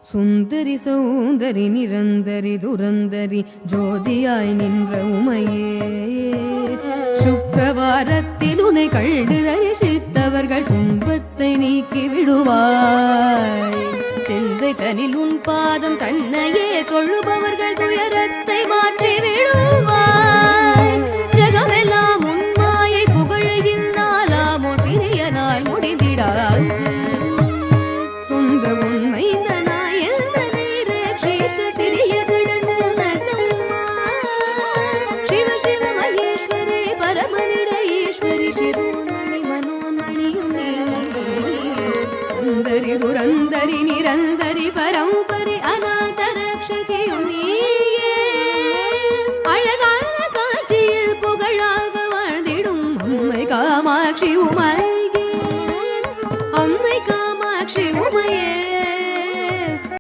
சுந்தரி சௌந்தரி நிரந்தரி துரந்தரி ஜோதியாய் நின்ற உமையே சுக்கிரவாரத்தில் உனை கண்டு தரிசித்தவர்கள் துன்பத்தை நீக்கி விடுவாய் செந்தை தனில் உன் பாதம் தன்னையே தொழுபவர்கள் துயரத்தை மாற்றி விடுவாய் ஜகமெல்லாம் உன் மாயை புகழையில் நாளாமோ சிறிய நாள் முடிந்திடாது சொந்த உண்மை दुरंदरी निरंदरी परंपरे